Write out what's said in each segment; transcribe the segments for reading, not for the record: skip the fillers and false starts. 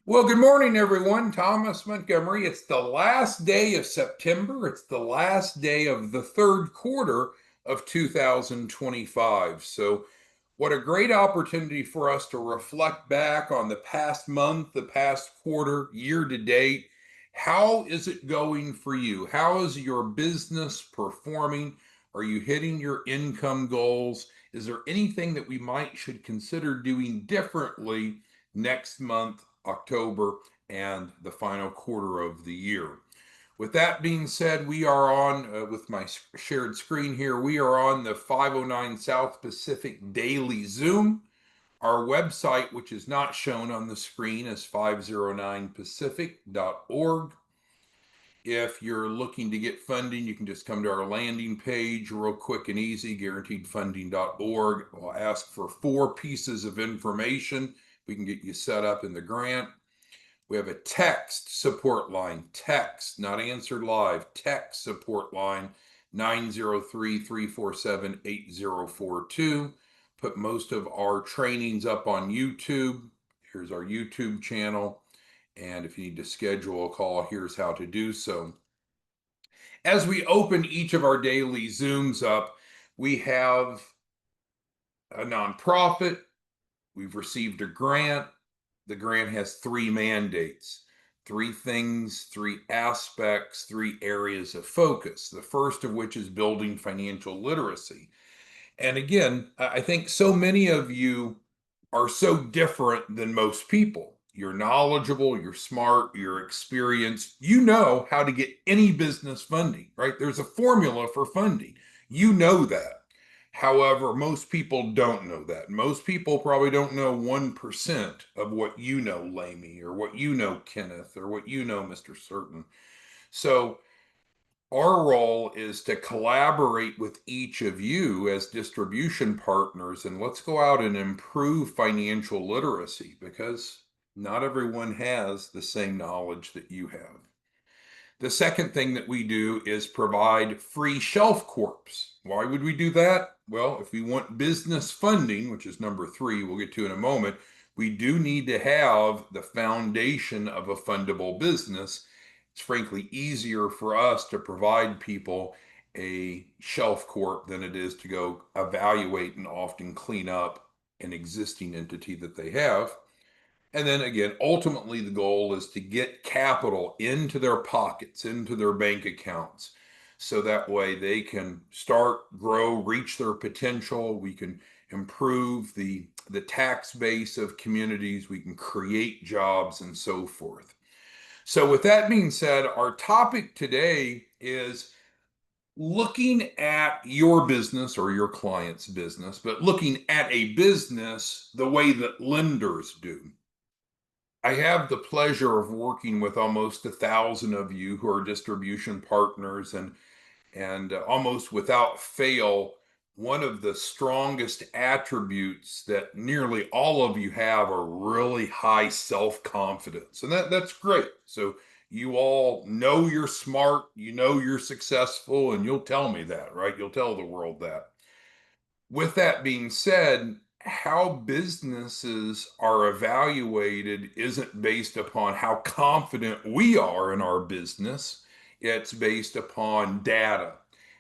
Well, good morning, everyone. Thomas Montgomery. It's the last day of September. It's the last day of the third quarter of 2025. So, what a great opportunity for us to reflect back on the past month, the past quarter, year to date. How is it going for you? How is your business performing? Are you hitting your income goals? Is there anything that we might should consider doing differently next month, October, and the final quarter of the year? With that being said, we are on, with my shared screen here, we are on the 509 South Pacific Daily Zoom. Our website, which is not shown on the screen, is 509pacific.org. If you're looking to get funding, you can just come to our landing page, real quick and easy, guaranteedfunding.org. We'll ask for 4 pieces of information. We can get you set up in the grant. We have a text support line, text, not answered live, text support line, 903-347-8042. Put most of our trainings up on YouTube. Here's our YouTube channel. And if you need to schedule a call, here's how to do so. As we open each of our daily Zooms up, we have a nonprofit. We've received a grant. The grant has 3 mandates, 3 things, 3 aspects, 3 areas of focus. The first of which is building financial literacy. And again, I think so many of you are so different than most people. You're knowledgeable, you're smart, you're experienced. You know how to get any business funding, right? There's a formula for funding. You know that. However, most people don't know that. Most people probably don't know 1% of what you know, Lamy, or what you know, Kenneth, or what you know, Mr. Certain. So our role is to collaborate with each of you as distribution partners, and let's go out and improve financial literacy, because not everyone has the same knowledge that you have. The second thing that we do is provide free shelf corps. Why would we do that? Well, if we want business funding, which is number 3, we'll get to in a moment, we do need to have the foundation of a fundable business. It's frankly easier for us to provide people a shelf corp than it is to go evaluate and often clean up an existing entity that they have. And then again, ultimately, the goal is to get capital into their pockets, into their bank accounts, so that way they can start, grow, reach their potential. We can improve the tax base of communities. We can create jobs and so forth. So with that being said, our topic today is looking at your business or your client's business, but looking at a business the way that lenders do. I have the pleasure of working with almost 1,000 of you who are distribution partners, and almost without fail, one of the strongest attributes that nearly all of you have are really high self-confidence. And that's great. So you all know you're smart, you know you're successful, and you'll tell me that, right? You'll tell the world that. With that being said, how businesses are evaluated isn't based upon how confident we are in our business. It's based upon data.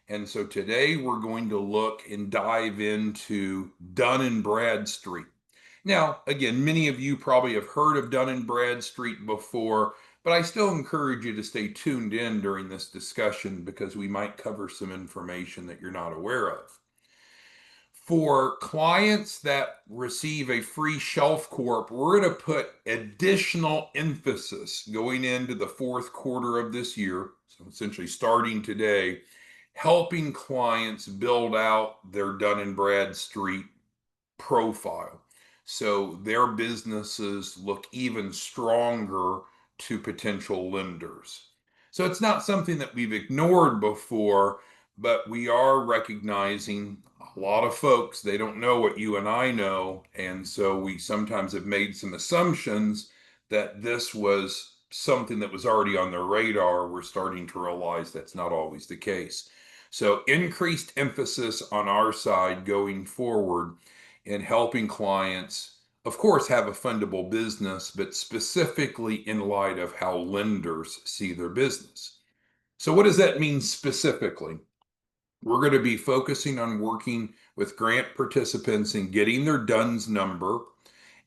And so today we're going to look and dive into Dun & Bradstreet. Now, again, many of you probably have heard of Dun & Bradstreet before, but I still encourage you to stay tuned in during this discussion, because we might cover some information that you're not aware of. For clients that receive a free shelf corp, we're going to put additional emphasis going into the fourth quarter of this year, so essentially starting today, helping clients build out their Dun & Bradstreet profile so their businesses look even stronger to potential lenders. So it's not something that we've ignored before, but we are recognizing a lot of folks, they don't know what you and I know. And so we sometimes have made some assumptions that this was something that was already on their radar. We're starting to realize that's not always the case. So increased emphasis on our side going forward in helping clients of course, have a fundable business, but specifically in light of how lenders see their business. So, what does that mean specifically? We're going to be focusing on working with grant participants and getting their DUNS number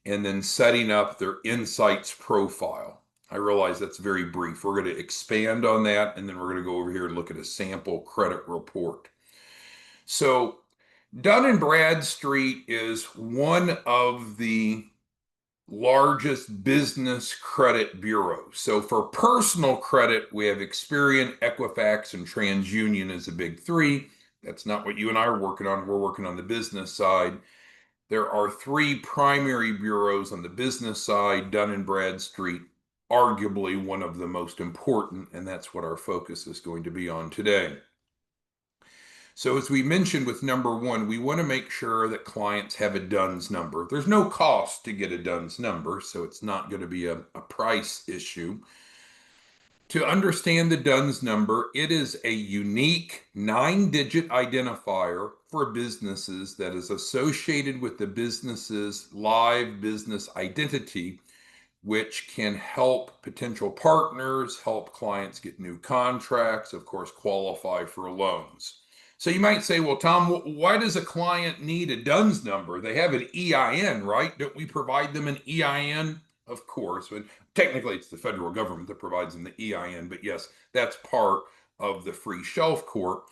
and then setting up their insights profile. I realize that's very brief. We're going to expand on that, and then we're going to go over here and look at a sample credit report. So, Dun& Bradstreet is one of the largest business credit bureaus. So for personal credit, we have Experian, Equifax, and TransUnion as the big three. That's not what you and I are working on. We're working on the business side. There are three primary bureaus on the business side. Dun & Bradstreet, arguably one of the most important, and that's what our focus is going to be on today. So as we mentioned with number one, we want to make sure that clients have a DUNS number. There's no cost to get a DUNS number, so it's not going to be a price issue. To understand the DUNS number, it is a unique 9-digit identifier for businesses that is associated with the business's live business identity, which can help potential partners, help clients get new contracts, of course, qualify for loans. So you might say, well, Tom, why does a client need a DUNS number? They have an EIN, right? Don't we provide them an EIN? Of course, but technically it's the federal government that provides them the EIN, but yes, that's part of the free Shelf Corp.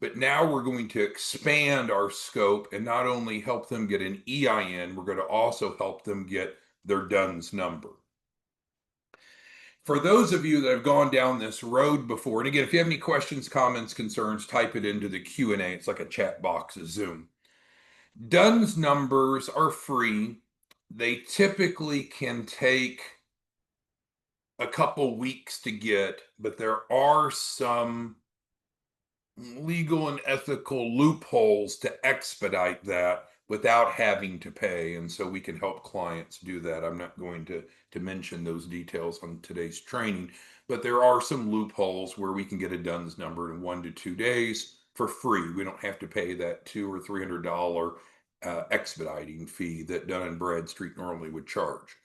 But now we're going to expand our scope and not only help them get an EIN, we're going to also help them get their DUNS number. For those of you that have gone down this road before, and again, if you have any questions, comments, concerns, type it into the Q&A. It's like a chat box of Zoom. DUNS numbers are free. They typically can take a couple weeks to get, but there are some legal and ethical loopholes to expedite that without having to pay. And so we can help clients do that. I'm not going to mention those details on today's training, but there are some loopholes where we can get a DUNS number in 1 to 2 days for free. We don't have to pay that $200 or $300 expediting fee that Dun & Bradstreet normally would charge.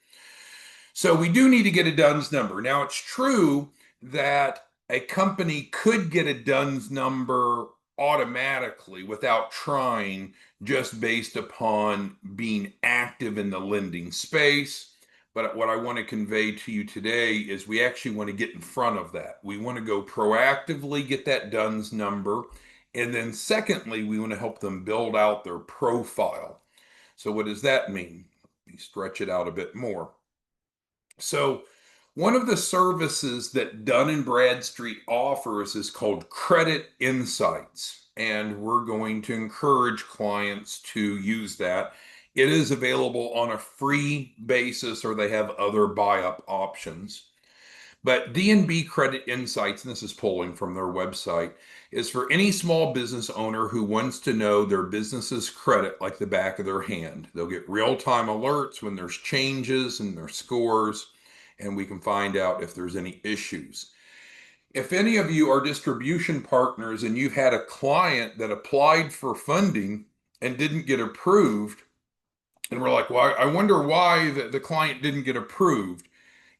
So we do need to get a DUNS number. Now, it's true that a company could get a DUNS number automatically without trying, just based upon being active in the lending space. But what I want to convey to you today is we actually want to get in front of that. We want to go proactively get that DUNS number. And then secondly, we want to help them build out their profile. So what does that mean? Let me stretch it out a bit more. So one of the services that Dun & Bradstreet offers is called Credit Insights, and we're going to encourage clients to use that. It is available on a free basis, or they have other buy-up options. But D&B Credit Insights, and this is pulling from their website, is for any small business owner who wants to know their business's credit like the back of their hand. They'll get real-time alerts when there's changes in their scores, and we can find out if there's any issues. If any of you are distribution partners and you've had a client that applied for funding and didn't get approved, and we're like, well, I wonder why the client didn't get approved.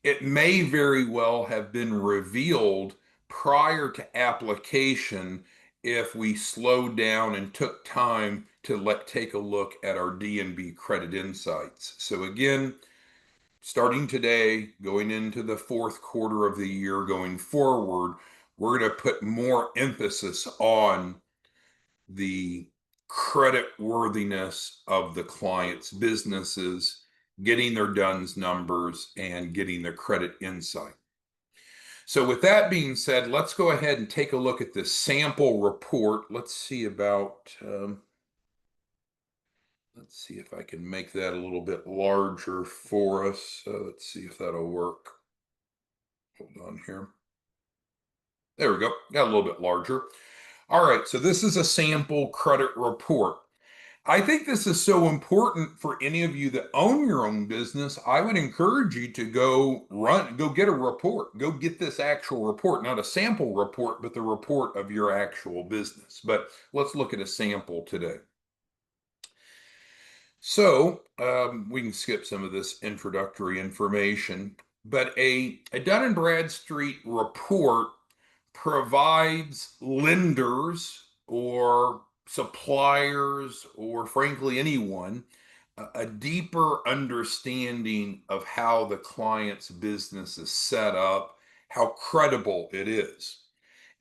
It may very well have been revealed prior to application if we slowed down and took time to take a look at our D&B Credit Insights. So again, starting today, going into the fourth quarter of the year, going forward, we're going to put more emphasis on the credit worthiness of the client's businesses, getting their DUNS numbers, and getting their credit insight. So with that being said, let's go ahead and take a look at this sample report. Let's see about, let's see if I can make that a little bit larger for us. Let's see if that'll work. Hold on here. There we go. Got a little bit larger. All right, so this is a sample credit report. I think this is so important for any of you that own your own business. I would encourage you to go get a report. Go get this actual report, not a sample report, but the report of your actual business. But let's look at a sample today. So we can skip some of this introductory information, but a Dun and Bradstreet report provides lenders or suppliers or frankly anyone a deeper understanding of how the client's business is set up, how credible it is.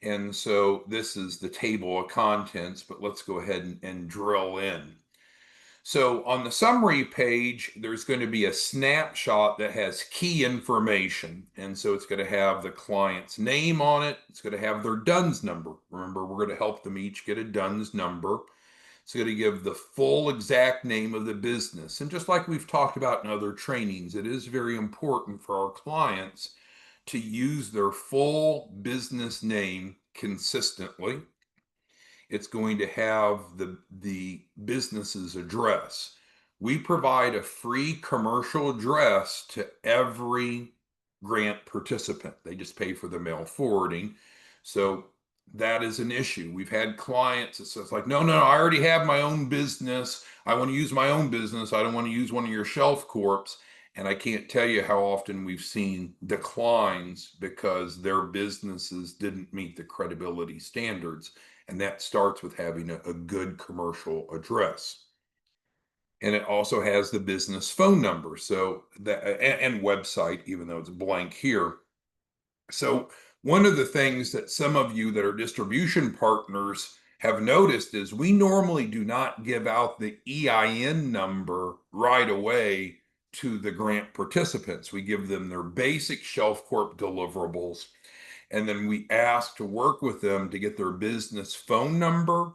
And so this is the table of contents, but let's go ahead and drill in. So on the summary page, there's going to be a snapshot that has key information. And so it's going to have the client's name on it. It's going to have their DUNS number. Remember, we're going to help them each get a DUNS number. It's going to give the full exact name of the business. And just like we've talked about in other trainings, it is very important for our clients to use their full business name consistently. It's going to have the business's address. We provide a free commercial address to every grant participant. They just pay for the mail forwarding. So that is an issue. We've had clients that says like, no, I already have my own business. I want to use my own business. I don't want to use one of your Shelf Corps. And I can't tell you how often we've seen declines because their businesses didn't meet the credibility standards. And that starts with having a good commercial address. And it also has the business phone number. So that and website, even though it's blank here. So one of the things that some of you that are distribution partners have noticed is we normally do not give out the EIN number right away to the grant participants. We give them their basic Shelf Corp deliverables, and then we ask to work with them to get their business phone number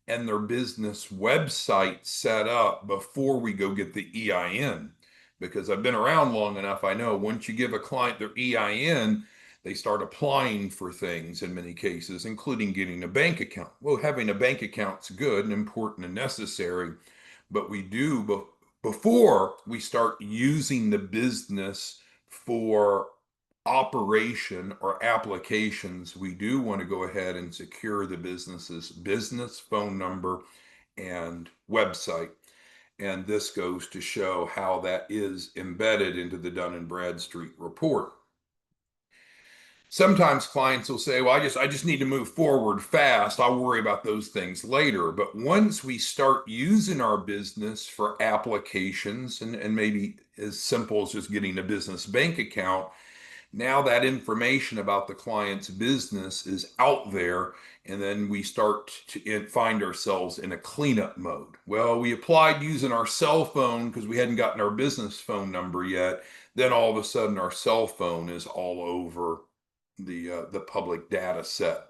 and their business website set up before we go get the EIN. Because I've been around long enough, I know once you give a client their EIN, they start applying for things in many cases, including getting a bank account. Well, having a bank account's good and important and necessary, but we do, before we start using the business for operation or applications, we do want to go ahead and secure the business's business phone number and website. And this goes to show how that is embedded into the Dun and Bradstreet report. Sometimes clients will say, well, I just need to move forward fast. I'll worry about those things later. But once we start using our business for applications and maybe as simple as just getting a business bank account, now that information about the client's business is out there, and then we start to find ourselves in a cleanup mode. Well, we applied using our cell phone because we hadn't gotten our business phone number yet. Then all of a sudden our cell phone is all over the public data set.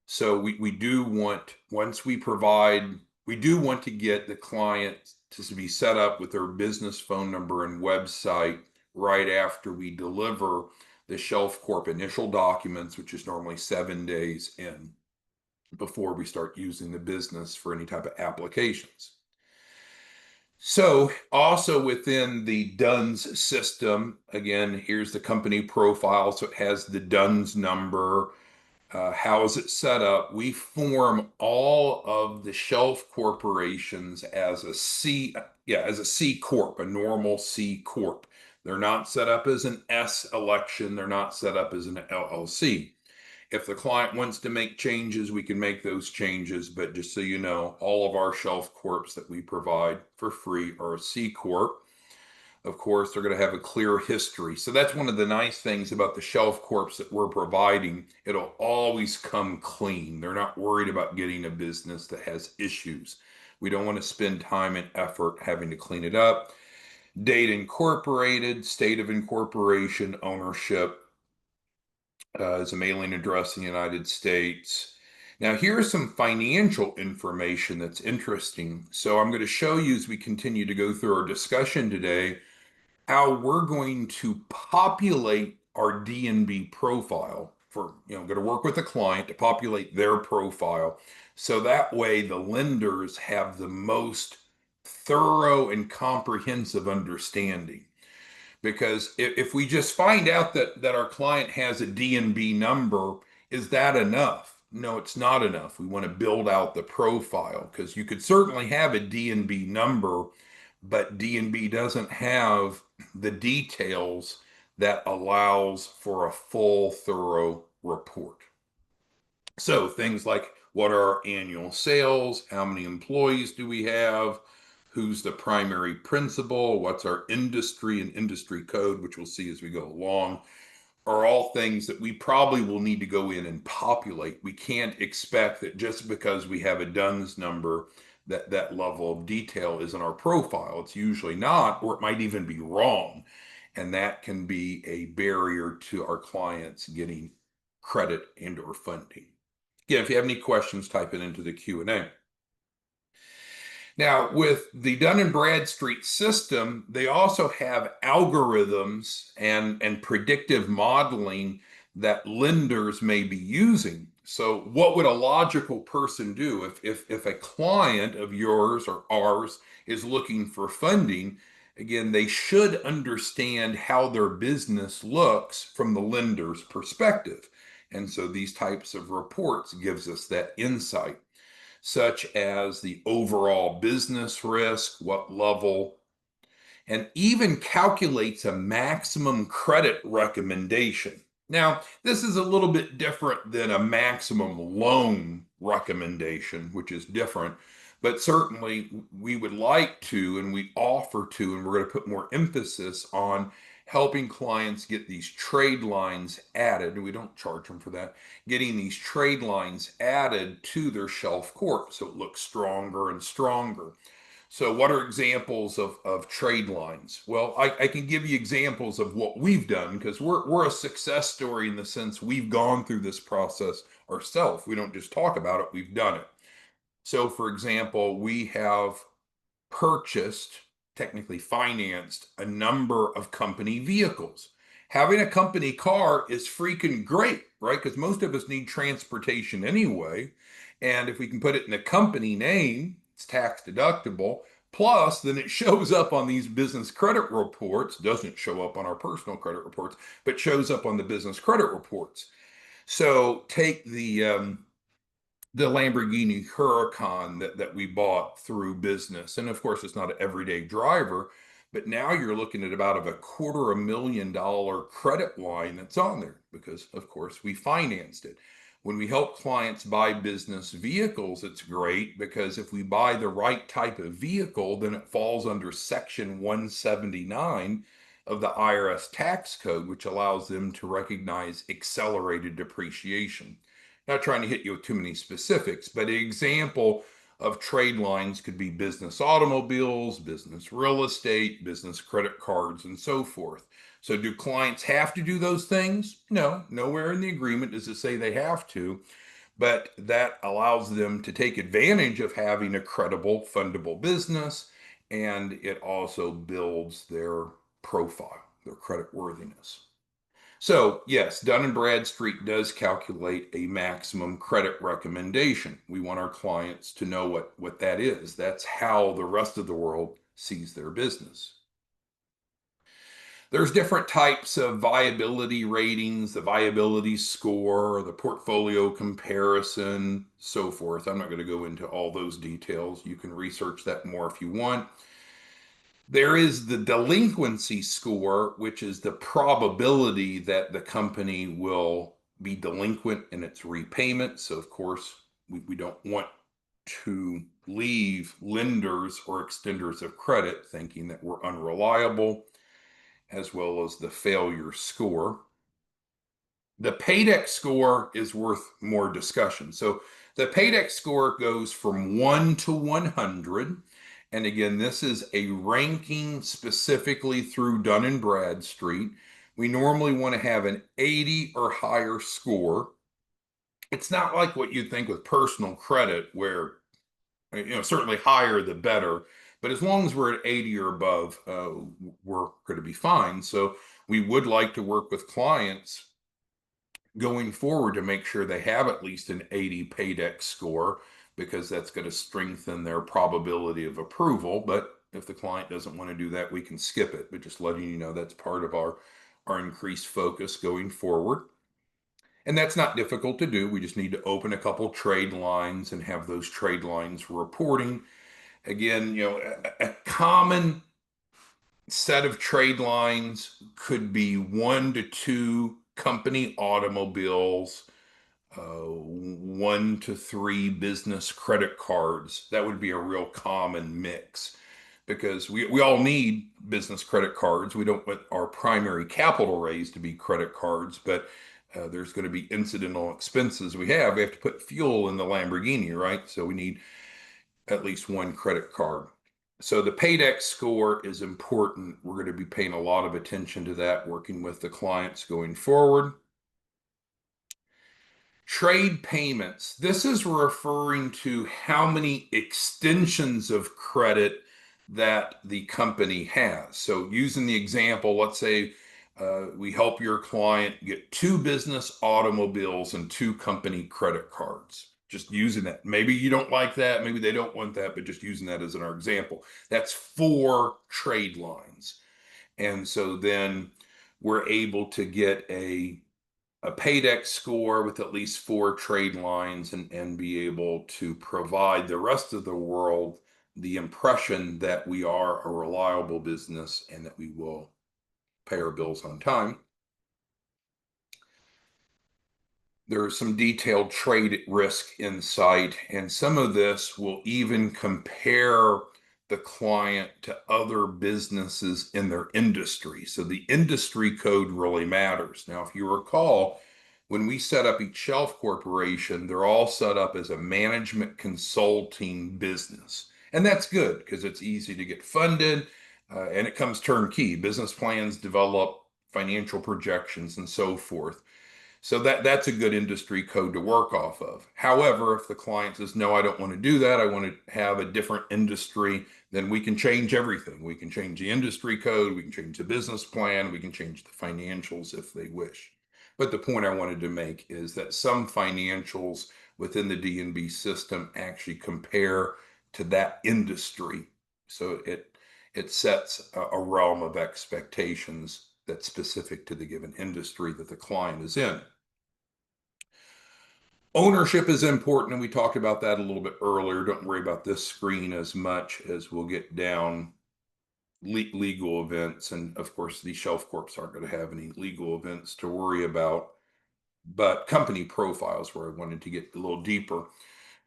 So we do want, once we provide, we do want to get the client to be set up with their business phone number and website right after we deliver the Shelf Corp initial documents, which is normally 7 days in before we start using the business for any type of applications. So also within the DUNS system, again, here's the company profile. So it has the DUNS number. How is it set up? We form all of the Shelf corporations as a C Corp, a normal C Corp. They're not set up as an S election. They're not set up as an LLC. If the client wants to make changes, we can make those changes. But just so you know, all of our Shelf Corps that we provide for free are a C Corp. Of course, they're going to have a clear history. So that's one of the nice things about the Shelf Corps that we're providing. It'll always come clean. They're not worried about getting a business that has issues. We don't want to spend time and effort having to clean it up. Date incorporated, state of incorporation, ownership, is a mailing address in the United States. Now, here's some financial information that's interesting. So I'm going to show you as we continue to go through our discussion today how we're going to populate our D&B profile for, going to work with a client to populate their profile. So that way the lenders have the most thorough and comprehensive understanding. Because if we just find out that our client has a D&B number, is that enough? No, it's not enough. We want to build out the profile because you could certainly have a D&B number, but D&B doesn't have the details that allows for a full, thorough report. So things like what are our annual sales? How many employees do we have? Who's the primary principal? What's our industry and industry code, which we'll see as we go along, are all things that we probably will need to go in and populate. We can't expect that just because we have a DUNS number that that level of detail is in our profile. It's usually not, or it might even be wrong. And that can be a barrier to our clients getting credit and or funding. Again, if you have any questions, type it into the Q&A. Now, with the Dun & Bradstreet system, they also have algorithms and predictive modeling that lenders may be using. So what would a logical person do if a client of yours or ours is looking for funding? Again, they should understand how their business looks from the lender's perspective. And so these types of reports gives us that insight, such as the overall business risk, what level, and even calculates a maximum credit recommendation. Now, this is a little bit different than a maximum loan recommendation, which is different, but certainly we would like to, and we offer to, and we're going to put more emphasis on helping clients get these trade lines added. We don't charge them for that. Getting these trade lines added to their Shelf Corp so it looks stronger and stronger. So what are examples of trade lines? Well, I can give you examples of what we've done because we're a success story in the sense we've gone through this process ourselves. We don't just talk about it, we've done it. So for example, we have purchased, technically financed, a number of company vehicles. Having a company car is freaking great, right? Because most of us need transportation anyway. And if we can put it in a company name, it's tax deductible. Plus, then it shows up on these business credit reports, doesn't show up on our personal credit reports, but shows up on the business credit reports. So take the Lamborghini Huracan that we bought through business. And of course, it's not an everyday driver, but now you're looking at about a $250,000 credit line that's on there because, of course, we financed it. When we help clients buy business vehicles, it's great because if we buy the right type of vehicle, then it falls under Section 179 of the IRS tax code, which allows them to recognize accelerated depreciation. Not trying to hit you with too many specifics, but an example of trade lines could be business automobiles, business real estate, business credit cards, and so forth. So do clients have to do those things? No, nowhere in the agreement does it say they have to, but that allows them to take advantage of having a credible, fundable business, and it also builds their profile, their credit worthiness. So yes, Dun & Bradstreet does calculate a maximum credit recommendation. We want our clients to know what that is. That's how the rest of the world sees their business. There's different types of viability ratings, the viability score, the portfolio comparison, so forth. I'm not going to go into all those details. You can research that more if you want. There is the delinquency score, which is the probability that the company will be delinquent in its repayment. So, of course, we don't want to leave lenders or extenders of credit thinking that we're unreliable, as well as the failure score. The Paydex score is worth more discussion. So the Paydex score goes from 1 to 100. And again, this is a ranking specifically through Dun & Bradstreet. We normally want to have an 80 or higher score. It's not like what you'd think with personal credit where, certainly higher the better. But as long as we're at 80 or above, we're going to be fine. So we would like to work with clients going forward to make sure they have at least an 80 Paydex score because that's going to strengthen their probability of approval. But if the client doesn't want to do that, we can skip it. But just letting you know that's part of our increased focus going forward. And that's not difficult to do. We just need to open a couple trade lines and have those trade lines reporting. Again, a common set of trade lines could be 1 to 2 company automobiles, 1 to 3 business credit cards. That would be a real common mix because we all need business credit cards. We don't want our primary capital raise to be credit cards, but there's going to be incidental expenses we have. We have to put fuel in the Lamborghini, right? So we need at least 1 credit card. So the Paydex score is important. We're going to be paying a lot of attention to that, working with the clients going forward. Trade payments. This is referring to how many extensions of credit that the company has. So using the example, let's say we help your client get 2 business automobiles and 2 company credit cards. Just using that. Maybe you don't like that. Maybe they don't want that, but just using that as our example. That's 4 trade lines. And so then we're able to get a Paydex score with at least 4 trade lines and be able to provide the rest of the world the impression that we are a reliable business and that we will pay our bills on time. There's some detailed trade risk insight, and some of this will even compare the client to other businesses in their industry. So the industry code really matters. Now, if you recall, when we set up each Shelf Corporation, they're all set up as a management consulting business. And that's good because it's easy to get funded and it comes turnkey. Business plans develop, financial projections, and so forth. So that's a good industry code to work off of. However, if the client says, no, I don't want to do that, I want to have a different industry, then we can change everything. We can change the industry code, we can change the business plan, we can change the financials if they wish. But the point I wanted to make is that some financials within the D&B system actually compare to that industry. So it sets a realm of expectations that's specific to the given industry that the client is in. Ownership is important, and we talked about that a little bit earlier. Don't worry about this screen as much as we'll get down legal events. And of course, these Shelf Corps aren't going to have any legal events to worry about, but company profiles where I wanted to get a little deeper.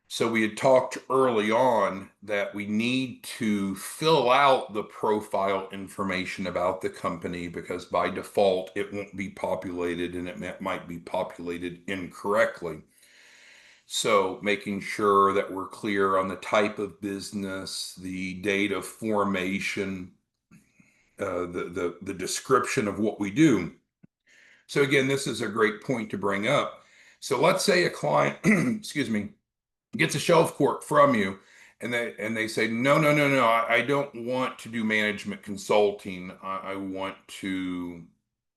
So we had talked early on that we need to fill out the profile information about the company because by default, it won't be populated and it might be populated incorrectly. So making sure that we're clear on the type of business, the date of formation, the description of what we do. So again, this is a great point to bring up. So let's say a client, excuse me, gets a Shelf Corp from you, and they say, no, no, no, no, I don't want to do management consulting. I want to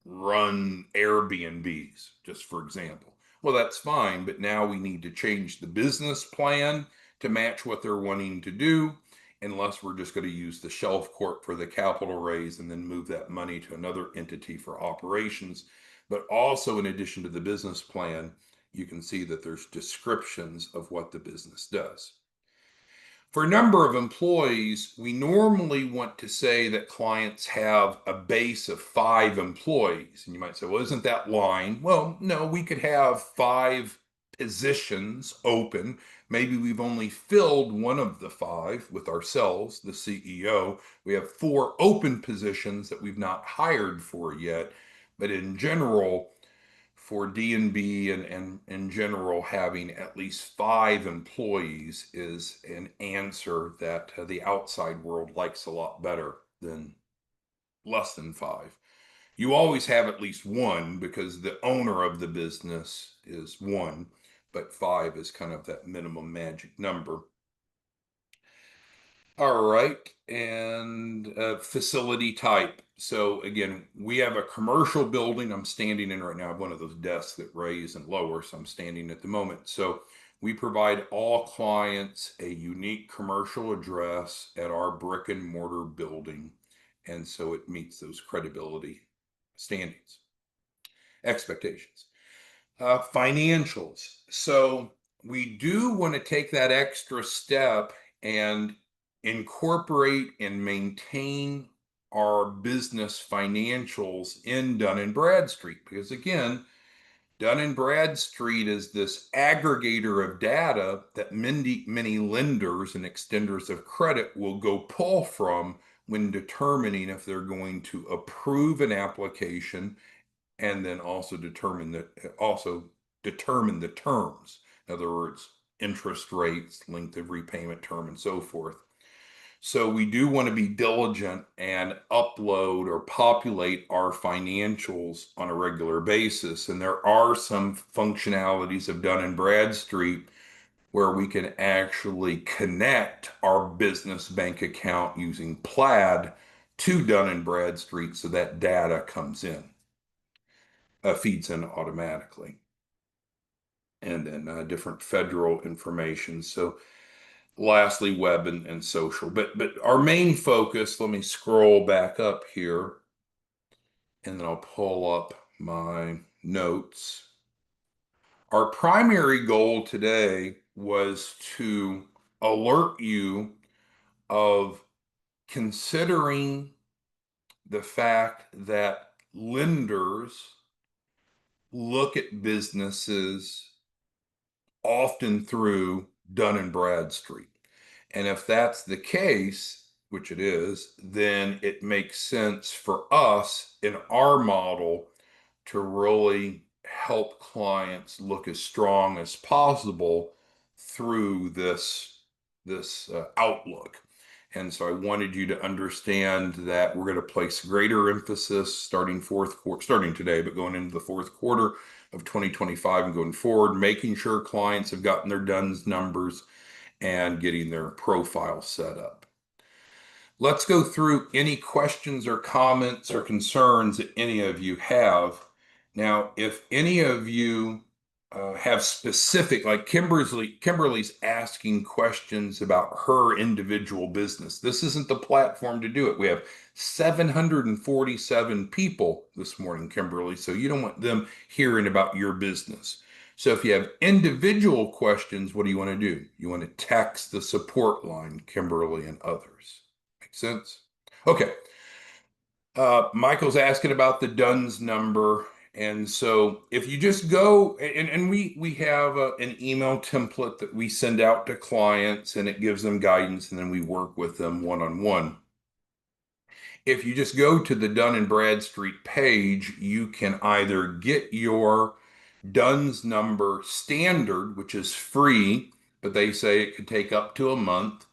run Airbnbs, just for example. Well, that's fine, but now we need to change the business plan to match what they're wanting to do, unless we're just going to use the Shelf Corp for the capital raise and then move that money to another entity for operations. But also, in addition to the business plan, you can see that there's descriptions of what the business does. For a number of employees, we normally want to say that clients have a base of 5 employees. And you might say, well, isn't that line? Well, no, we could have 5 positions open. Maybe we've only filled one of the 5 with ourselves, the CEO. We have 4 open positions that we've not hired for yet. But in general, for D&B and in general, having at least 5 employees is an answer that the outside world likes a lot better than less than 5. You always have at least 1 because the owner of the business is 1, but 5 is kind of that minimum magic number. All right, and facility type. So again, we have a commercial building I'm standing in right now. I have one of those desks that raise and lower, so I'm standing at the moment. So we provide all clients a unique commercial address at our brick and mortar building, and so it meets those credibility standings, expectations. Financials. So we do want to take that extra step and incorporate and maintain our business financials in Dun and Bradstreet. Because again, Dun and Bradstreet is this aggregator of data that many lenders and extenders of credit will go pull from when determining if they're going to approve an application, and then also determine the terms. In other words, interest rates, length of repayment term, and so forth. So we do want to be diligent and upload or populate our financials on a regular basis. And there are some functionalities of Dun and Bradstreet where we can actually connect our business bank account using Plaid to Dun and Bradstreet so that data comes in, feeds in automatically. And then different federal information. So lastly, web and social. But our main focus, let me scroll back up here, and then I'll pull up my notes. Our primary goal today was to alert you of considering the fact that lenders look at businesses often through Dun and Bradstreet. And if that's the case, which it is, then it makes sense for us in our model to really help clients look as strong as possible through this outlook. And so I wanted you to understand that we're going to place greater emphasis starting today, but going into the fourth quarter of 2025 and going forward, making sure clients have gotten their DUNS numbers and getting their profile set up. Let's go through any questions or comments or concerns that any of you have. Now, if any of you have specific, like Kimberly's asking questions about her individual business. This isn't the platform to do it. We have 747 people this morning, Kimberly, so you don't want them hearing about your business. So if you have individual questions, what do you want to do? You want to text the support line, Kimberly and others. Make sense? Okay. Michael's asking about the DUNS number. And so if you just go, and we have an email template that we send out to clients, and it gives them guidance, and then we work with them one-on-one. If you just go to the Dun and Bradstreet page, you can either get your DUNS number standard, which is free, but they say it could take up to a month,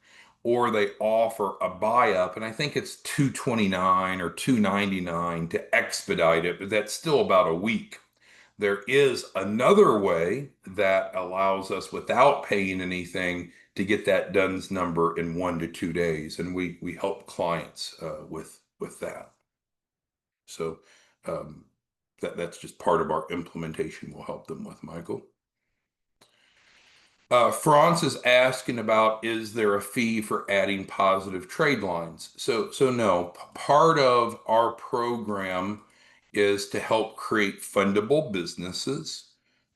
or they offer a buy-up, and I think it's $229 or $299 to expedite it, but that's still about a week. There is another way that allows us, without paying anything, to get that DUNS number in 1 to 2 days, and we help clients with that. So that's just part of our implementation we'll help them with, Michael. Franz is asking about, is there a fee for adding positive trade lines? So no, part of our program is to help create fundable businesses.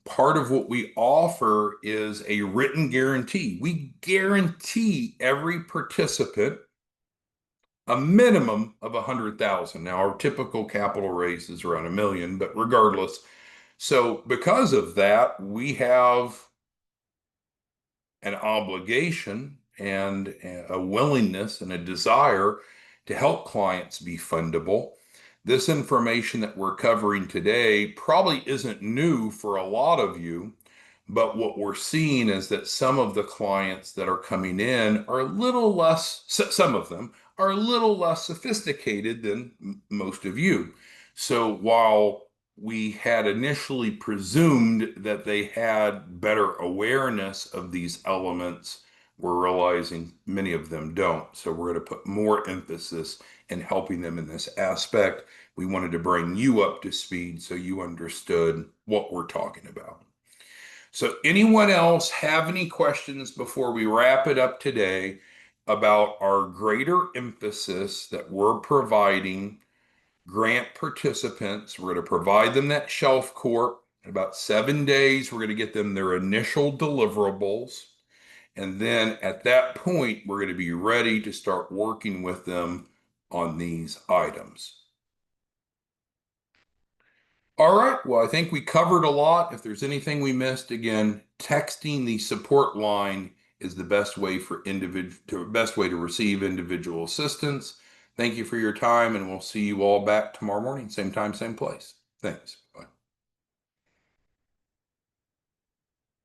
Part of what we offer is a written guarantee. We guarantee every participant a minimum of 100,000. Now, our typical capital raise is around $1 million, but regardless. So because of that, we have an obligation and a willingness and a desire to help clients be fundable. This information that we're covering today probably isn't new for a lot of you, but what we're seeing is that some of the clients that are coming in are a little less, some of them are a little less sophisticated than most of you. So while we had initially presumed that they had better awareness of these elements, we're realizing many of them don't. So we're going to put more emphasis in helping them in this aspect. We wanted to bring you up to speed so you understood what we're talking about. So anyone else have any questions before we wrap it up today about our greater emphasis that we're providing grant participants? We're going to provide them that Shelf Corp. In about 7 days, we're going to get them their initial deliverables. And then at that point, we're going to be ready to start working with them on these items. All right, well, I think we covered a lot. If there's anything we missed, again, texting the support line is the best way to receive individual assistance. Thank you for your time, and we'll see you all back tomorrow morning, same time, same place. Thanks. Bye.